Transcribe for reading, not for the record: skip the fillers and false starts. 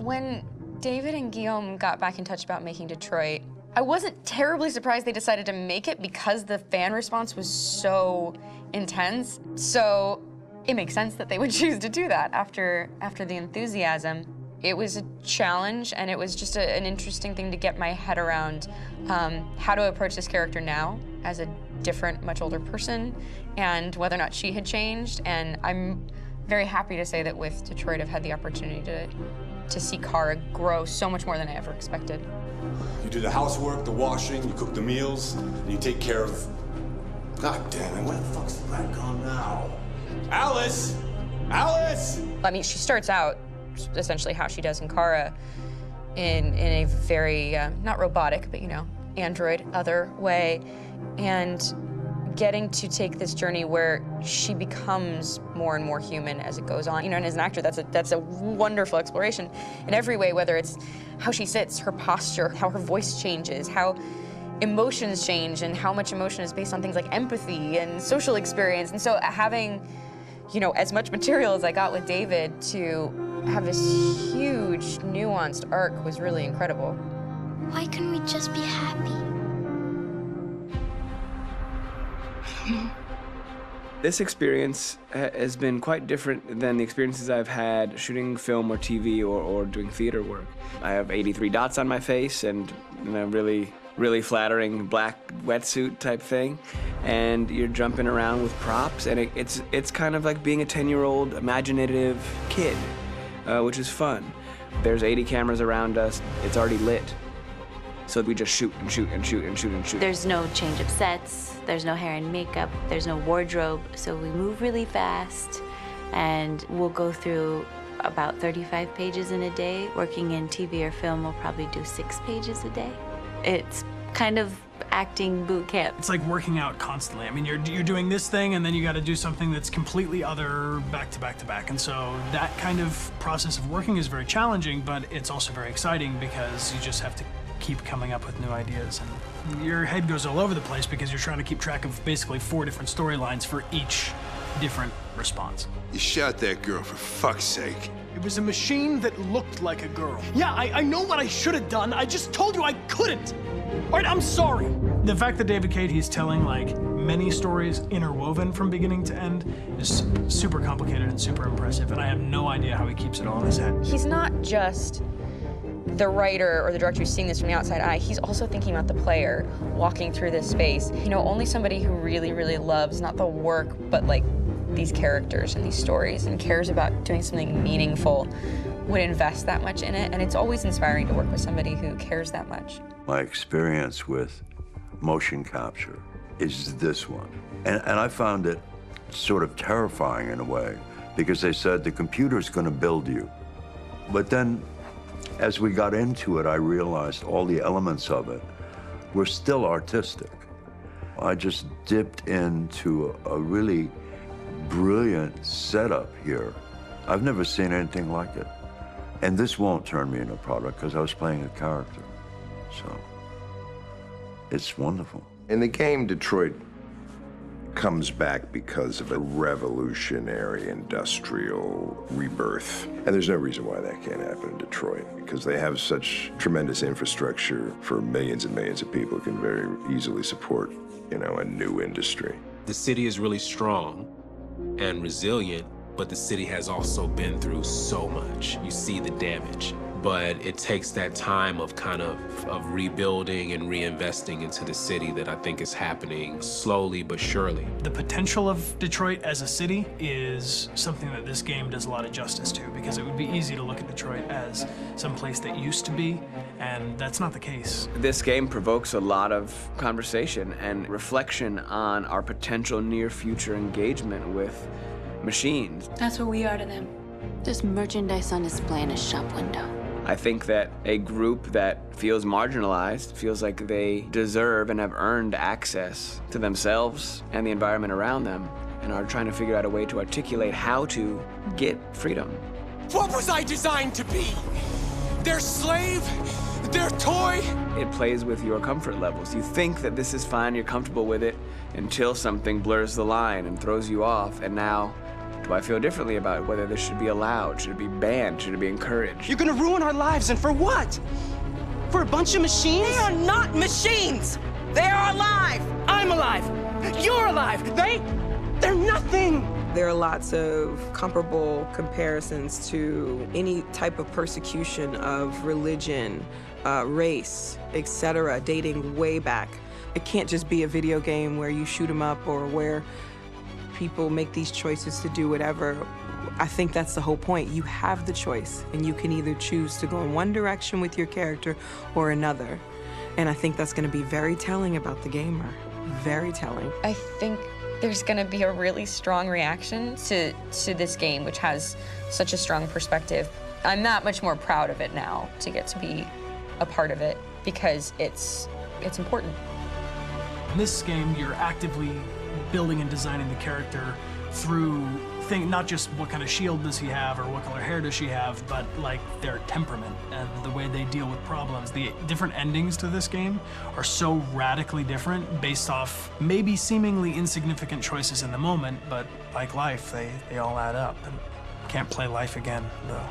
When David and Guillaume got back in touch about making Detroit, I wasn't terribly surprised they decided to make it because the fan response was so intense. So it makes sense that they would choose to do that after the enthusiasm. It was a challenge, and it was just an interesting thing to get my head around how to approach this character now as a different, much older person, and whether or not she had changed. And I'm very happy to say that with Detroit, I've had the opportunity to see Kara grow so much more than I ever expected. You do the housework, the washing, you cook the meals, and you take care of... God damn it, where the fuck's the rat gone now? Alice! Alice! I mean, she starts out essentially how she does in Kara in a very, not robotic, but, you know, android other way. And getting to take this journey where she becomes more and more human as it goes on. You know, and as an actor, that's a wonderful exploration in every way, whether it's how she sits, her posture, how her voice changes, how emotions change, and how much emotion is based on things like empathy and social experience. And so having, you know, as much material as I got with David to have this huge, nuanced arc was really incredible. Why couldn't we just be happy? This experience has been quite different than the experiences I've had shooting film or TV or doing theater work. I have 83 dots on my face and, you know, really flattering black wetsuit type thing, and you're jumping around with props, and it's kind of like being a 10-year-old imaginative kid, which is fun. There's 80 cameras around us. It's already lit. So we just shoot and shoot and shoot and shoot and shoot. There's no change of sets, there's no hair and makeup, there's no wardrobe, so we move really fast, and we'll go through about 35 pages in a day. Working in TV or film, we'll probably do 6 pages a day. It's kind of acting boot camp. It's like working out constantly. I mean, you're doing this thing, and then you got to do something that's completely other back to back to back. And so that kind of process of working is very challenging, but it's also very exciting because you just have to keep coming up with new ideas, and your head goes all over the place because you're trying to keep track of basically 4 different storylines for each different response. You shot that girl, for fuck's sake. It was a machine that looked like a girl. Yeah, I know what I should have done. I just told you I couldn't. All right, I'm sorry. The fact that David Cade, he's telling like many stories interwoven from beginning to end is super complicated and super impressive, and I have no idea how he keeps it all in his head. He's not just the writer or the director who's seeing this from the outside eye, he's also thinking about the player walking through this space. You know, only somebody who really, really loves not the work, but like these characters and these stories and cares about doing something meaningful would invest that much in it. And it's always inspiring to work with somebody who cares that much. My experience with motion capture is this one. And I found it sort of terrifying in a way, because they said the computer's gonna build you. But then, as we got into it, I realized all the elements of it were still artistic. I just dipped into a really brilliant setup here. I've never seen anything like it. And this won't turn me into a product because I was playing a character. So it's wonderful. In the game, Detroit comes back because of a revolutionary industrial rebirth. And there's no reason why that can't happen in Detroit, because they have such tremendous infrastructure for millions and millions of people who can very easily support, you know, a new industry. The city is really strong and resilient, but the city has also been through so much. You see the damage. But it takes that time of kind of rebuilding and reinvesting into the city that I think is happening slowly but surely. The potential of Detroit as a city is something that this game does a lot of justice to, because it would be easy to look at Detroit as some place that used to be, and that's not the case. This game provokes a lot of conversation and reflection on our potential near-future engagement with machines. That's what we are to them. Just merchandise on display in a shop window. I think that a group that feels marginalized, feels like they deserve and have earned access to themselves and the environment around them, and are trying to figure out a way to articulate how to get freedom. What was I designed to be? Their slave? Their toy? It plays with your comfort levels. You think that this is fine, you're comfortable with it, until something blurs the line and throws you off, and now So I feel differently about whether this should be allowed, should it be banned, should it be encouraged. You're gonna ruin our lives, and for what? For a bunch of machines? They are not machines! They are alive! I'm alive! You're alive! They're nothing! There are lots of comparable comparisons to any type of persecution of religion, race, etc., dating way back. It can't just be a video game where you shoot 'em up or where people make these choices to do whatever. I think that's the whole point. You have the choice, and you can either choose to go in one direction with your character or another. And I think that's going to be very telling about the gamer. Very telling. I think there's going to be a really strong reaction to this game, which has such a strong perspective. I'm that much more proud of it now to get to be a part of it because it's important. In this game, you're actively building and designing the character through not just what kind of shield does he have or what color hair does she have, but like their temperament and the way they deal with problems. The different endings to this game are so radically different based off maybe seemingly insignificant choices in the moment, but like life, they all add up. And can't play life again, though.